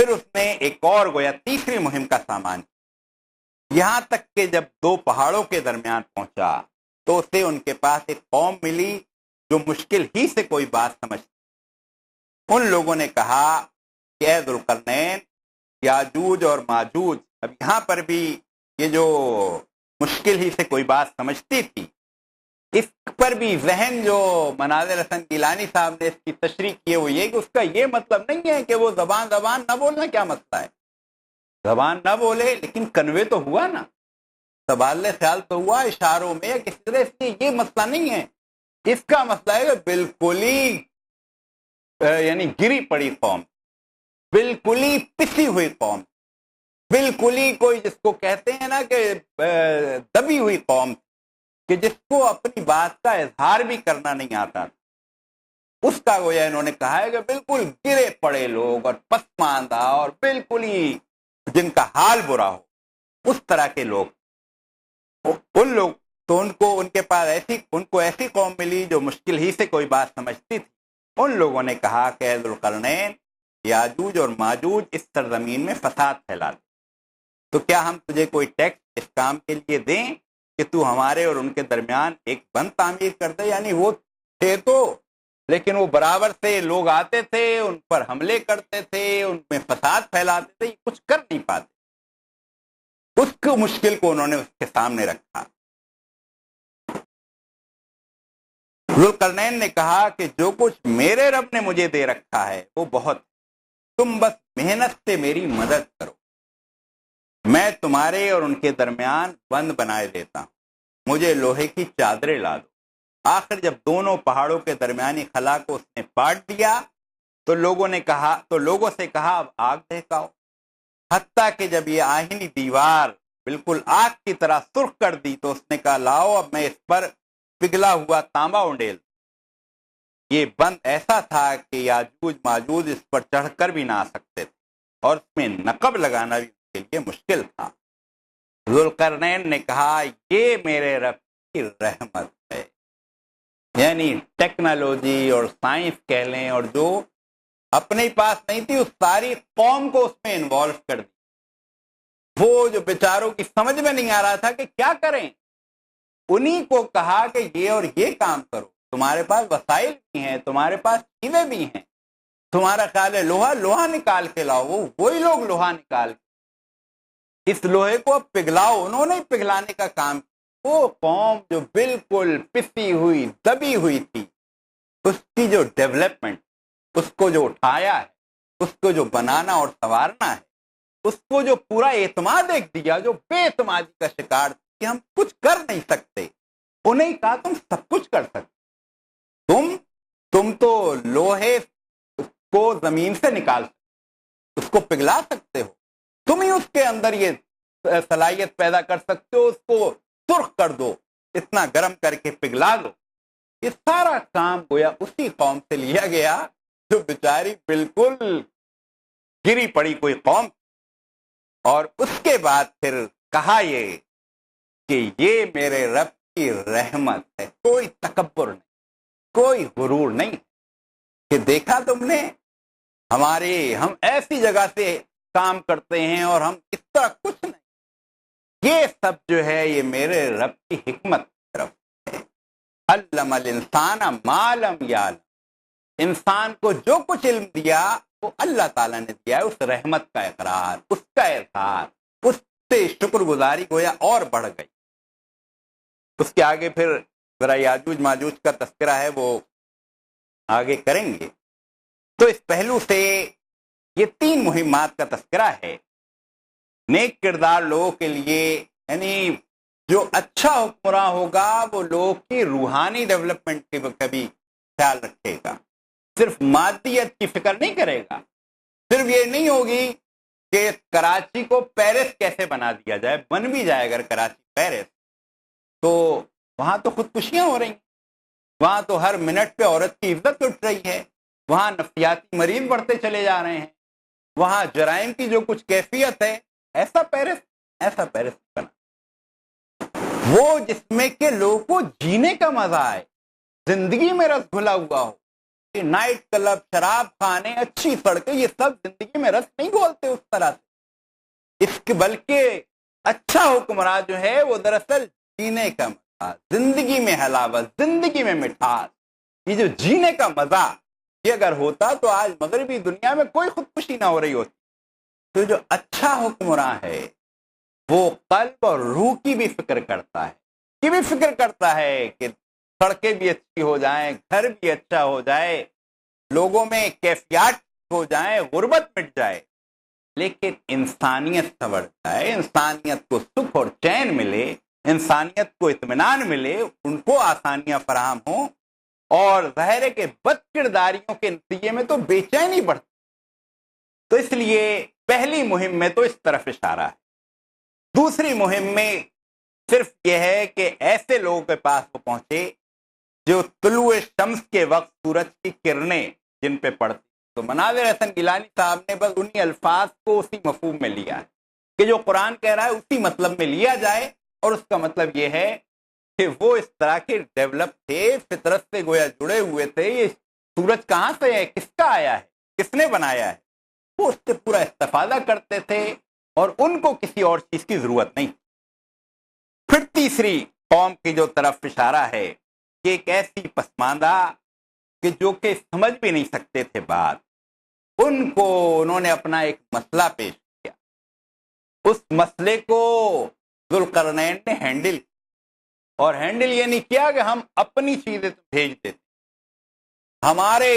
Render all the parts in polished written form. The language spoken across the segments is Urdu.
پھر اس نے ایک اور گویا تیسری مہم کا سامان کیا، یہاں تک کہ جب دو پہاڑوں کے درمیان پہنچا تو اسے ان کے پاس ایک قوم ملی جو مشکل ہی سے کوئی بات سمجھتی۔ ان لوگوں نے کہا کہ اے ذوالقرنین، یاجوج اور ماجوج، اب یہاں پر بھی یہ جو مشکل ہی سے کوئی بات سمجھتی تھی، اس پر بھی ذہن جو مناظر حسن گیلانی صاحب نے اس کی تشریح کی ہے وہ یہ کہ اس کا یہ مطلب نہیں ہے کہ وہ زبان نہ بولنا کیا مسئلہ ہے، زبان نہ بولے لیکن کنوے تو ہوا نا، تبادلہ خیال تو ہوا اشاروں میں یا کسی طرح، اس لیے یہ مسئلہ نہیں ہے۔ اس کا مسئلہ ہے کہ بالکل ہی یعنی گری پڑی قوم، بالکل ہی پسی ہوئی قوم، بالکل ہی کوئی جس کو کہتے ہیں نا کہ دبی ہوئی قوم، کہ جس کو اپنی بات کا اظہار بھی کرنا نہیں آتا، اس کا گویا انہوں نے کہا ہے کہ بالکل گرے پڑے لوگ اور پسماندہ اور بالکل ہی جن کا حال برا ہو، اس طرح کے لوگ، ان لوگ تو ان کے پاس ایسی قوم ملی جو مشکل ہی سے کوئی بات سمجھتی تھی۔ ان لوگوں نے کہا کہ اے ذوالقرنین، یاجوج اور ماجوج اس سرزمین میں فساد پھیلاتے، تو کیا ہم تجھے کوئی ٹیکس اس کام کے لیے دیں کہ تو ہمارے اور ان کے درمیان ایک بند تعمیر کر دے؟ یعنی وہ تھے تو، لیکن وہ برابر سے لوگ آتے تھے، ان پر حملے کرتے تھے، ان میں فساد پھیلاتے تھے، کچھ کر نہیں پاتے۔ اس کو مشکل کو انہوں نے اس کے سامنے رکھا۔ ذوالقرنین نے کہا کہ جو کچھ میرے رب نے مجھے دے رکھا ہے وہ بہت، تم بس محنت سے میری مدد کرو، میں تمہارے اور ان کے درمیان بند بنائے دیتا ہوں، مجھے لوہے کی چادریں لا دو۔ آخر جب دونوں پہاڑوں کے درمیانی خلا کو اس نے پاٹ دیا تو لوگوں سے کہا اب آگ دہکاؤ، حتیٰ کہ جب یہ آہنی دیوار بالکل آگ کی طرح سرخ کر دی تو اس نے کہا لاؤ اب میں اس پر پگھلا ہوا تانبا انڈیل۔ یہ بند ایسا تھا کہ یاجوج ماجوج اس پر چڑھ کر بھی نہ آ سکتے تھے اور اس میں نقب لگانا بھی ان کے لیے مشکل تھا۔ ذوالقرنین نے کہا یہ میرے رب کی رحمت ہے، یعنی ٹیکنالوجی اور سائنس کہہ لیں، اور جو اپنے پاس نہیں تھی اس ساری قوم کو اس میں انوالو کر دی۔ وہ جو بیچاروں کی سمجھ میں نہیں آ رہا تھا کہ کیا کریں، انہی کو کہا کہ یہ اور یہ کام کرو، تمہارے پاس وسائل بھی ہیں، تمہارے پاس چیزیں بھی ہیں، تمہارا خیال ہے لوہا نکال کے لاؤ، وہی لوگ لوہا نکال کے اس لوہے کو پگھلاؤ، انہوں نے پگھلانے کا کام۔ وہ قوم جو بالکل پسی ہوئی دبی ہوئی تھی، اس کی جو ڈیولپمنٹ، اس کو جو اٹھایا ہے، اس کو جو بنانا اور سنوارنا ہے، اس کو جو پورا اعتماد ایک دیا، جو بے اعتمادی کا شکار کہ ہم کچھ کر نہیں سکتے، انہیں کہا تم سب کچھ کر سکتے، تم تو لوہے کو زمین سے نکال سکتے، اس کو پگھلا سکتے ہو، تم ہی اس کے اندر یہ صلاحیت پیدا کر سکتے ہو، اس کو سرخ کر دو، اتنا گرم کر کے پگھلا دو۔ یہ سارا کام گویا اسی قوم سے لیا گیا جو بیچاری بالکل گری پڑی کوئی قوم، اور اس کے بعد پھر کہا یہ کہ یہ میرے رب کی رحمت ہے، کوئی تکبر نہیں، کوئی غرور نہیں، کہ دیکھا تم نے ہم ایسی جگہ سے کام کرتے ہیں اور ہم اس طرح کچھ نہیں، یہ سب جو ہے یہ میرے رب کی حکمت کی طرف ہے۔ علم الانسان ما لم یعلم، انسان کو جو کچھ علم دیا وہ اللہ تعالیٰ نے دیا ہے، اس رحمت کا اقرار، اس کا اظہار، اس سے شکر گزاری گویا اور بڑھ گئی۔ اس کے آگے پھر ذرا یاجوج ماجوج کا تذکرہ ہے، وہ آگے کریں گے۔ تو اس پہلو سے یہ 3 مہمات کا تذکرہ ہے نیک کردار لوگوں کے لیے، یعنی جو اچھا حکمراں ہوگا وہ لوگوں کی روحانی ڈیولپمنٹ کا بھی خیال رکھے گا، صرف مادیت کی فکر نہیں کرے گا، صرف یہ نہیں ہوگی کہ کراچی کو پیرس کیسے بنا دیا جائے، بن بھی جائے اگر کراچی پیرس تو وہاں تو خودکشیاں ہو رہی ہیں، وہاں تو ہر منٹ پہ عورت کی عزت اٹھ رہی ہے، وہاں نفسیاتی مریض بڑھتے چلے جا رہے ہیں، وہاں جرائم کی جو کچھ کیفیت ہے، ایسا پیرس بنا وہ جس میں کہ لوگوں کو جینے کا مزہ آئے، زندگی میں رس گھلا ہوا ہو، نائٹ کلب، شراب خانے، اچھی سڑکیں، یہ سب زندگی میں رس نہیں گھولتے اس طرح سے. اس کے بلکہ اچھا حکمراں جو ہے وہ دراصل جینے کا مزہ، زندگی میں حلاوت، زندگی میں مٹھاس، یہ جو جینے کا مزہ یہ اگر ہوتا تو آج مغربی دنیا میں کوئی خودکشی نہ ہو رہی ہوتی. تو جو اچھا حکمراں ہے وہ قلب اور روح کی بھی فکر کرتا ہے، کی بھی فکر کرتا ہے کہ سڑکیں بھی اچھی ہو جائیں، گھر بھی اچھا ہو جائے، لوگوں میں کیفیات ہو جائیں، غربت مٹ جائے، لیکن انسانیت سنور جائے، انسانیت کو سکھ اور چین ملے، انسانیت کو اطمینان ملے، ان کو آسانیاں فراہم ہوں. اور ظاہر ہے کہ بد کرداریوں کے نتیجے میں تو بے چینی بڑھتی. تو اس لیے پہلی مہم میں تو اس طرف اشارہ ہے. دوسری مہم میں صرف یہ ہے کہ ایسے لوگوں کے پاس وہ پہنچے جو طلوع شمس کے وقت سورج کی کرنیں جن پہ پڑتی. تو مناظر حسن گیلانی صاحب نے بس انہی الفاظ کو اسی مفہوم میں لیا ہے کہ جو قرآن کہہ رہا ہے اسی مطلب میں لیا جائے. اور اس کا مطلب یہ ہے کہ وہ اس طرح کے ڈیولپ تھے، فطرت سے گویا جڑے ہوئے تھے. یہ سورج کہاں سے ہے، کس کا آیا ہے، کس نے بنایا ہے، وہ اس سے پورا استفادہ کرتے تھے اور ان کو کسی اور چیز کی ضرورت نہیں. پھر تیسری قوم کی جو طرف اشارہ ہے کہ ایک ایسی پسماندہ کہ جو کہ سمجھ بھی نہیں سکتے تھے بات، ان کو انہوں نے اپنا ایک مسئلہ پیش کیا. اس مسئلے کو ذوالقرنین نے ہینڈل کیا، اور ہینڈل یہ نہیں کیا کہ ہم اپنی چیزیں بھیج دیتے، ہمارے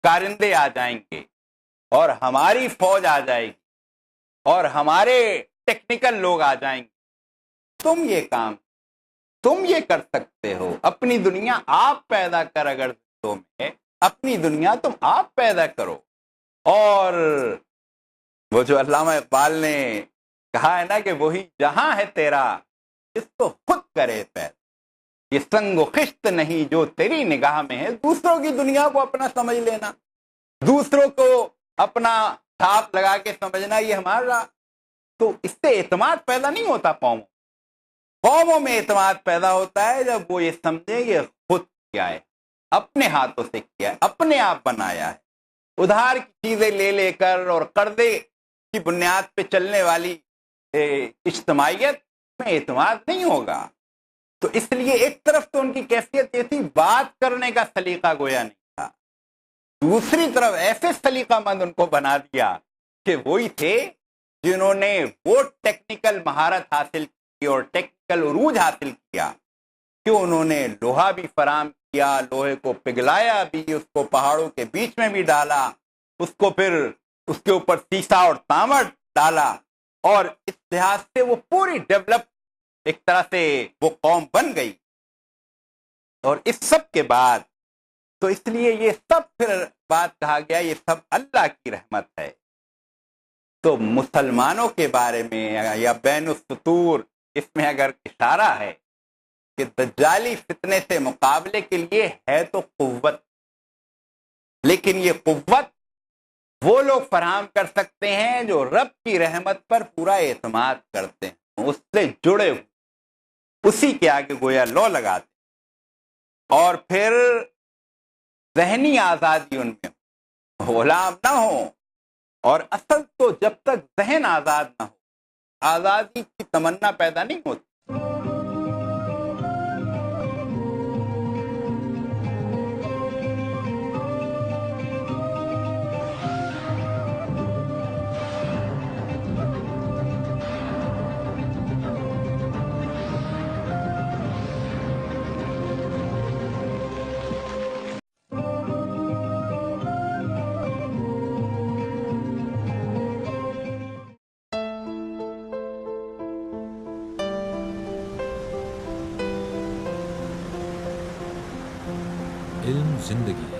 کارندے آ جائیں گے اور ہماری فوج آ جائے گی اور ہمارے ٹیکنیکل لوگ آ جائیں گے، تم یہ کام تم یہ کر سکتے ہو، اپنی دنیا آپ پیدا کر، اگر تم ہے اپنی دنیا تم آپ پیدا کرو. اور وہ جو علامہ اقبال نے کہا ہے نا کہ وہی جہاں ہے تیرا اس کو خود کرے پیدا، یہ سنگ و خشت نہیں جو تیری نگاہ میں ہے. دوسروں کی دنیا کو اپنا سمجھ لینا، دوسروں کو اپنا چھاپ لگا کے سمجھنا، یہ ہمارا، تو اس سے اعتماد پیدا نہیں ہوتا. قوموں میں اعتماد پیدا ہوتا ہے جب وہ یہ سمجھیں کہ خود کیا ہے، اپنے ہاتھوں سے کیا ہے، اپنے آپ بنایا ہے. ادھار کی چیزیں لے لے کر اور قرضے کی بنیاد پہ چلنے والی اجتماعیت میں اعتماد نہیں ہوگا. تو اس لیے ایک طرف تو ان کی کیفیت یہ تھی، بات کرنے کا سلیقہ گویا نہیں تھا. دوسری طرف ایسے سلیقہ مند ان کو بنا دیا کہ وہی تھے جنہوں نے وہ ٹیکنیکل مہارت حاصل کی اور ٹیکنیکل عروج حاصل کیا کہ انہوں نے لوہا بھی فراہم کیا، لوہے کو پگھلایا بھی، اس کو پہاڑوں کے بیچ میں بھی ڈالا، اس کو پھر اس کے اوپر سیسا اور تانبا ڈالا، اور اس لحاظ سے وہ پوری ڈیولپ ایک طرح سے وہ قوم بن گئی. اور اس سب کے بعد تو اس لیے یہ سب پھر بات کہا گیا یہ سب اللہ کی رحمت ہے. تو مسلمانوں کے بارے میں یا بین السطور اس میں اگر اشارہ ہے کہ دجالی فتنے سے مقابلے کے لیے ہے تو قوت، لیکن یہ قوت وہ لوگ فراہم کر سکتے ہیں جو رب کی رحمت پر پورا اعتماد کرتے ہیں، اس سے جڑے ہوئے، اسی کے آگے گویا لو لگاتے، اور پھر ذہنی آزادی ان میں غلام نہ ہو. اور اصل تو جب تک ذہن آزاد نہ ہو آزادی کی تمنا پیدا نہیں ہوتی. علم زندگی